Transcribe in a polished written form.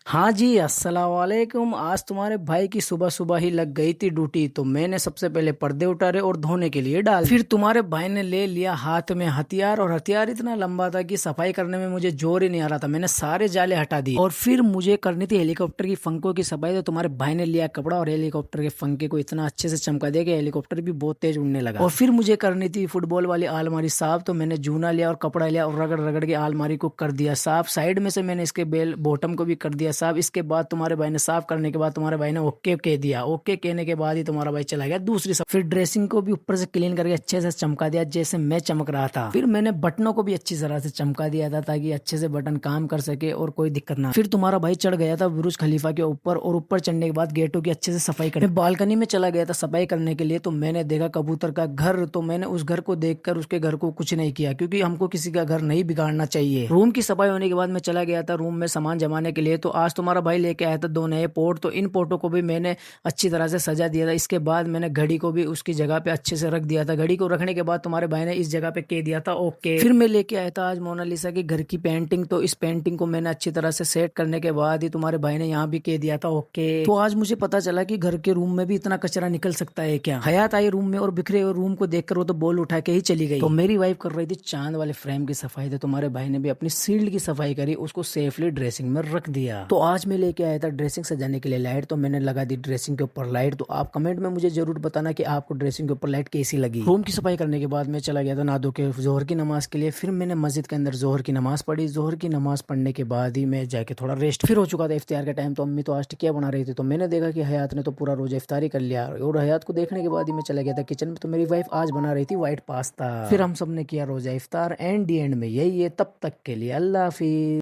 हाँ जी, अस्सलाम वालेकुम। आज तुम्हारे भाई की सुबह सुबह ही लग गई थी ड्यूटी, तो मैंने सबसे पहले पर्दे उतारे और धोने के लिए डाल। फिर तुम्हारे भाई ने ले लिया हाथ में हथियार, और हथियार इतना लंबा था कि सफाई करने में मुझे जोर ही नहीं आ रहा था। मैंने सारे जाले हटा दिए और फिर मुझे करनी थी हेलीकॉप्टर की पंखों की सफाई। तो तुम्हारे भाई ने लिया कपड़ा और हेलीकॉप्टर के पंखे को इतना अच्छे से चमका दिया कि हेलीकॉप्टर भी बहुत तेज उड़ने लगा। और फिर मुझे करनी थी फुटबॉल वाली आलमारी साफ, तो मैंने जूना लिया और कपड़ा लिया और रगड़ रगड़ के आलमारी को कर दिया साफ। साइड में से मैंने इसके बेल बॉटम को भी कर दिया साफ। इसके बाद तुम्हारे भाई ने साफ करने के बाद तुम्हारे भाई ने ओके कह दिया। ओके कहने के बाद ही तुम्हारा भाई चला गया दूसरी साइड। फिर ड्रेसिंग को भी ऊपर से क्लीन करके अच्छे से चमका दिया जैसे मैं चमक रहा था। फिर मैंने बटनों को भी अच्छी तरह से चमका दिया था ताकि अच्छे से बटन काम कर सके और कोई दिक्कत ना। फिर तुम्हारा भाई चढ़ गया था बुर्ज खलीफा के ऊपर, और ऊपर चढ़ने के बाद गेटों की अच्छे से सफाई कर बालकनी में चला गया था सफाई करने के लिए। तो मैंने देखा कबूतर का घर, तो मैंने उस घर को देखकर उसके घर को कुछ नहीं किया, क्योंकि हमको किसी का घर नहीं बिगाड़ना चाहिए। रूम की सफाई होने के बाद मैं चला गया था रूम में सामान जमाने के लिए। तो आज तुम्हारा भाई लेके आया था दो नए पोर्ट, तो इन पोर्टों को भी मैंने अच्छी तरह से सजा दिया था। इसके बाद मैंने घड़ी को भी उसकी जगह पे अच्छे से रख दिया था। घड़ी को रखने के बाद तुम्हारे भाई ने इस जगह पे कह दिया था ओके। फिर मैं लेके आया था आज मोनालिसा की घर की पेंटिंग, तो इस पेंटिंग को मैंने अच्छी तरह से सेट करने के बाद ही तुम्हारे भाई ने यहाँ भी कह दिया था ओके। तो आज मुझे पता चला कि घर के रूम में भी इतना कचरा निकल सकता है क्या। हयात आई रूम में और बिखरे हुए रूम को देखकर वो तो बॉल उठा के ही चली गई। तो मेरी वाइफ कर रही थी चांद वाले फ्रेम की सफाई, तो तुम्हारे भाई ने भी अपनी शील्ड की सफाई करी, उसको सेफली ड्रेसिंग में रख दिया। तो आज मैं लेके आया था ड्रेसिंग सजाने के लिए लाइट, तो मैंने लगा दी ड्रेसिंग के ऊपर लाइट। तो आप कमेंट में मुझे जरूर बताना कि आपको ड्रेसिंग के ऊपर लाइट कैसी लगी। रूम की सफाई करने के बाद मैं चला गया था नादो के जोहर की नमाज के लिए। फिर मैंने मस्जिद के अंदर जोहर की नमाज पढ़ी। जोहर की नमाज पढ़ने के बाद ही मैं जाके थोड़ा रेस्ट फिर हो चुका था इफ्तियार का टाइम। तो अम्मी तो आज टिकिया बना रही थी, तो मैंने देखा कि हयात ने तो पूरा रोजा इफ्तारी कर लिया, और हयात को देखने के बाद ही मैं चला गया था किचन में। तो मेरी वाइफ आज बना रही थी व्हाइट पास्ता। फिर हम सब ने किया रोजा इफ्तार। एंड दी एंड में यही है, तब तक के लिए अल्लाह हाफिज।